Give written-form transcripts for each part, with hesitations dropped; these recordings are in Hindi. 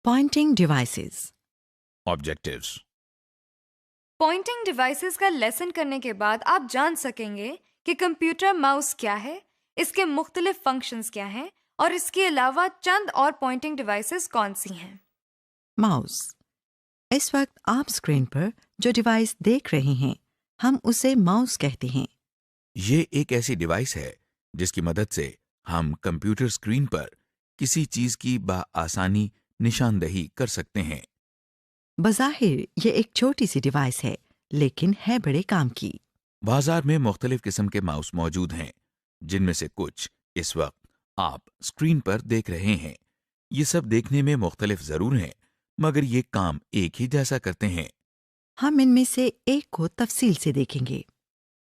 Pointing devices. Objectives. Pointing devices का लेसन करने के बाद आप जान सकेंगे कि कंप्यूटर माउस क्या है, इसके मुख्तलिफ फंक्शंस क्या हैं और इसके अलावा चंद और पॉइंटिंग डिवाइसेस कौन सी हैं। माउस। इस वक्त आप स्क्रीन पर जो डिवाइस देख रहे हैं, हम उसे माउस कहते हैं। ये एक ऐसी डिवाइस है जिसकी मदद से हम कंप्यूटर स्क्रीन पर किसी चीज की बआसानी निशानदही कर सकते हैं। बज़ाहिर ये एक छोटी सी डिवाइस है, लेकिन है बड़े काम की। बाजार में मुख्तलिफ किस्म के माउस मौजूद हैं, जिनमें से कुछ इस वक्त आप स्क्रीन पर देख रहे हैं। ये सब देखने में मुख्तलिफ जरूर हैं, मगर ये काम एक ही जैसा करते हैं। हम इनमें से एक को तफसील से देखेंगे।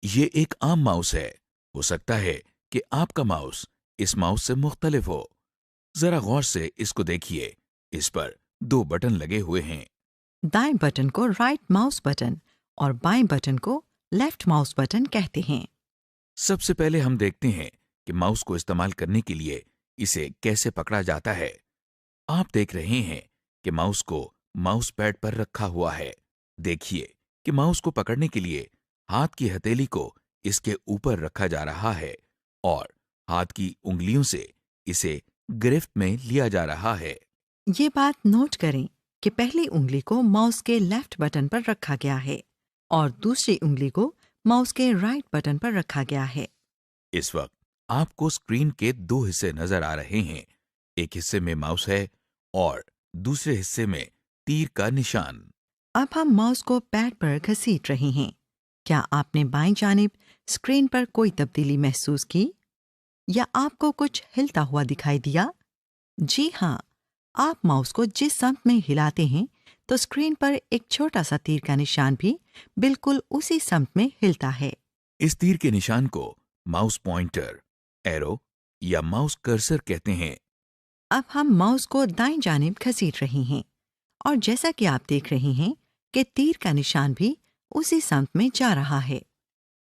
ये एक आम माउस है। हो सकता है कि आपका माउस इस माउस से मुख्तलिफ हो। जरा गौर से इसको देखिए। इस पर दो बटन लगे हुए हैं। दाएं बटन को राइट माउस बटन और बाएं बटन को लेफ्ट माउस बटन कहते हैं। सबसे पहले हम देखते हैं कि माउस को इस्तेमाल करने के लिए इसे कैसे पकड़ा जाता है। आप देख रहे हैं कि माउस को माउस पैड पर रखा हुआ है। देखिए कि माउस को पकड़ने के लिए हाथ की हथेली को इसके ऊपर रखा जा रहा है और हाथ की उंगलियों से इसे गिरफ्त में लिया जा रहा है। ये बात नोट करें कि पहली उंगली को माउस के लेफ्ट बटन पर रखा गया है और दूसरी उंगली को माउस के राइट बटन पर रखा गया है। इस वक्त आपको स्क्रीन के दो हिस्से नजर आ रहे हैं। एक हिस्से में माउस है और दूसरे हिस्से में तीर का निशान। अब हम माउस को पैड पर घसीट रहे हैं। क्या आपने बाईं जानिब स्क्रीन पर कोई तब्दीली महसूस की या आपको कुछ हिलता हुआ दिखाई दिया? जी हाँ, आप माउस को जिस समत में हिलाते हैं तो स्क्रीन पर एक छोटा सा तीर का निशान भी बिल्कुल उसी समत में हिलता है। इस तीर के निशान को माउस पॉइंटर, एरो या माउस कर्सर कहते हैं। अब हम माउस को दाईं जानिब घसीट रहे हैं और जैसा कि आप देख रहे हैं कि तीर का निशान भी उसी समत में जा रहा है।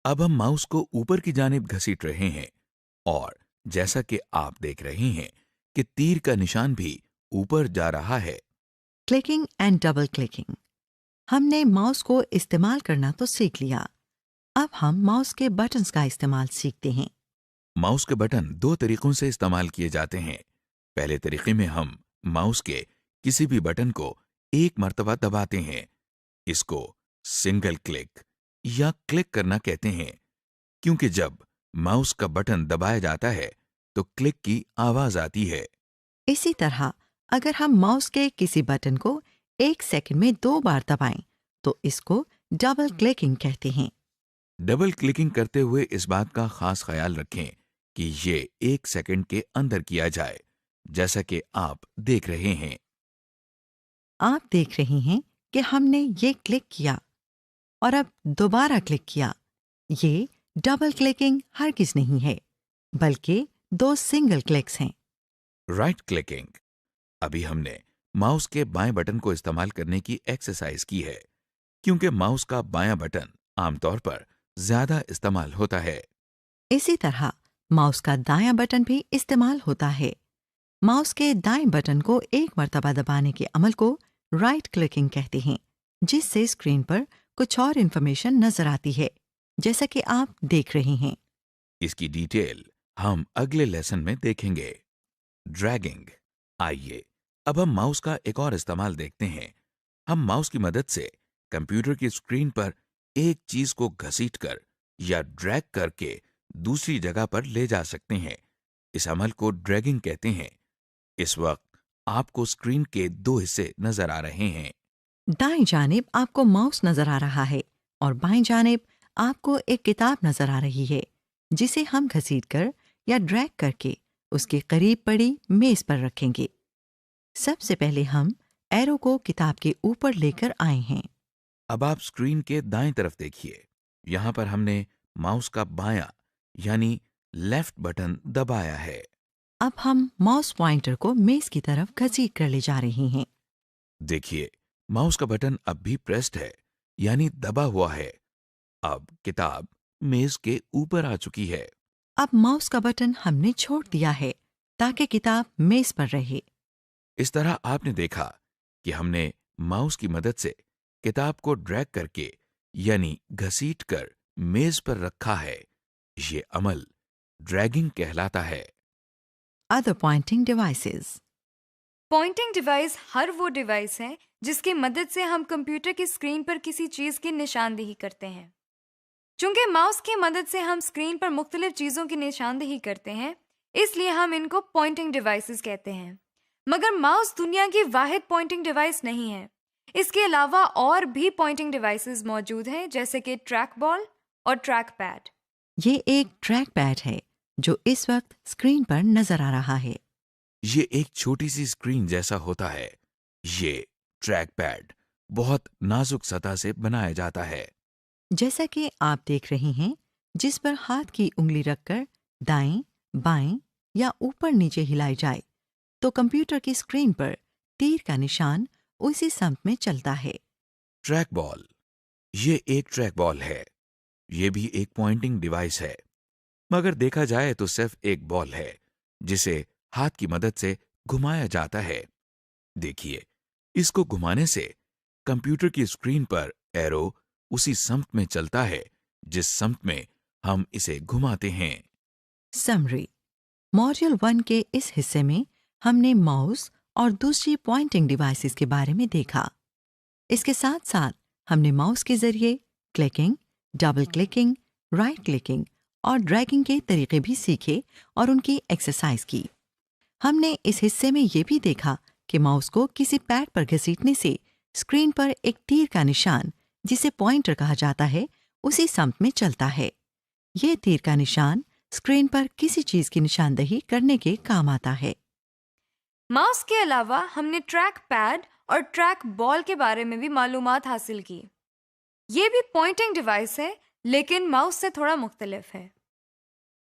अब हम माउस को ऊपर की जानिब घसीट रहे हैं और जैसा कि आप देख रहे हैं कि तीर का निशान भी ऊपर जा रहा है। Clicking and double clicking. हमने माउस को इस्तेमाल करना तो सीख लिया। अब हम माउस के बटन्स का इस्तेमाल सीखते हैं। माउस के बटन दो तरीकों से इस्तेमाल किए जाते हैं। पहले तरीके में हम माउस के किसी भी बटन को एक मर्तबा दबाते हैं। इसको सिंगल क्लिक या क्लिक करना कहते हैं, क्योंकि जब माउस का बटन दबाया जाता है तो क्लिक की आवाज आती है। इसी तरह अगर हम माउस के किसी बटन को 1 सेकंड में 2 बार दबाएं तो इसको डबल क्लिकिंग कहते हैं। डबल क्लिकिंग करते हुए इस बात का खास ख्याल रखें कि ये 1 सेकंड के अंदर किया जाए, जैसा कि आप देख रहे हैं। आप देख रहे हैं कि हमने ये क्लिक किया और अब दोबारा क्लिक किया। ये डबल क्लिकिंग हरगिज नहीं है, बल्कि 2 सिंगल क्लिक्स हैं। Right clicking. अभी हमने माउस के बाएं बटन को इस्तेमाल करने की एक्सरसाइज की है, क्योंकि माउस का बायां बटन आमतौर पर ज्यादा इस्तेमाल होता है। इसी तरह माउस का दायां बटन भी इस्तेमाल होता है। माउस के दाएं बटन को एक मर्तबा दबाने के अमल को राइट क्लिकिंग कहते हैं, जिससे स्क्रीन पर कुछ और इन्फॉर्मेशन नजर आती है, जैसा कि आप देख रहे हैं। इसकी डिटेल हम अगले लेसन में देखेंगे। ड्रैगिंग। आइए अब हम माउस का एक और इस्तेमाल देखते हैं। हम माउस की मदद से कंप्यूटर की स्क्रीन पर एक चीज को घसीटकर या ड्रैग करके दूसरी जगह पर ले जा सकते हैं। इस अमल को ड्रैगिंग कहते हैं। इस वक्त आपको स्क्रीन के दो हिस्से नजर आ रहे हैं। दाएं जानिब आपको माउस नजर आ रहा है और बाएं जानिब आपको एक किताब नजर आ रही है, जिसे हम घसीटकर या ड्रैग करके उसके करीब पड़ी मेज पर रखेंगे। सबसे पहले हम एरो को किताब के ऊपर लेकर आए हैं। अब आप स्क्रीन के दाएं तरफ देखिए। यहां पर हमने माउस का बायां यानी लेफ्ट बटन दबाया है। अब हम माउस पॉइंटर को मेज की तरफ घसीट कर ले जा रहे हैं। देखिए, माउस का बटन अब भी प्रेस्ड है, यानी दबा हुआ है। अब किताब मेज के ऊपर आ चुकी है। अब माउस का बटन हमने छोड़ दिया है ताकि किताब मेज पर रहे। इस तरह आपने देखा कि हमने माउस की मदद से किताब को ड्रैग करके यानी घसीट कर मेज पर रखा है। ये अमल ड्रैगिंग कहलाता है। Other pointing devices. Pointing device हर वो डिवाइस है जिसकी मदद से हम कंप्यूटर की स्क्रीन पर किसी चीज की निशानदेही करते हैं। चूंकि माउस की मदद से हम स्क्रीन पर मुख्तलिफ चीजों की निशानदेही करते हैं, इसलिए हम इनको पॉइंटिंग डिवाइसेस कहते हैं। मगर माउस दुनिया की वाहिद पॉइंटिंग डिवाइस नहीं है। इसके अलावा और भी पॉइंटिंग डिवाइसेस मौजूद हैं, जैसे कि ट्रैक बॉल और ट्रैक पैड। ये एक ट्रैक पैड है जो इस वक्त स्क्रीन पर नजर आ रहा है। ये एक छोटी सी स्क्रीन जैसा होता है। ये ट्रैक पैड बहुत नाजुक सतह से बनाया जाता है। जैसा कि आप देख रहे हैं, जिस पर हाथ की उंगली रखकर दाएं, बाएं या ऊपर नीचे हिलाई जाए तो कंप्यूटर की स्क्रीन पर तीर का निशान उसी समत में चलता है। ट्रैक बॉल, ये एक ट्रैक बॉल है। ये भी एक पॉइंटिंग डिवाइस है, मगर देखा जाए तो सिर्फ एक बॉल है जिसे हाथ की मदद से घुमाया जाता है। देखिए, इसको घुमाने से कंप्यूटर की स्क्रीन पर एरो उसी समत में चलता है जिस समत में हम इसे घुमाते हैं। समरी। मॉड्यूल 1 के इस हिस्से में हमने माउस और दूसरी पॉइंटिंग डिवाइसेस के बारे में देखा। इसके साथ साथ हमने माउस के जरिए clicking, double clicking, right clicking और ड्रैगिंग के तरीके भी सीखे और उनकी एक्सरसाइज की। हमने इस हिस्से में ये भी देखा कि माउस को किसी पैड पर घसीटने से स्क्रीन पर एक तीर का निशान, जिसे पॉइंटर कहा जाता है, उसी समत में चलता है। ये तीर का निशान स्क्रीन पर किसी चीज की निशानदेही करने के काम आता है। माउस के अलावा हमने ट्रैक पैड और ट्रैक बॉल के बारे में भी मालूमात हासिल की। ये भी पॉइंटिंग डिवाइस है, लेकिन माउस से थोड़ा मुख्तलिफ है।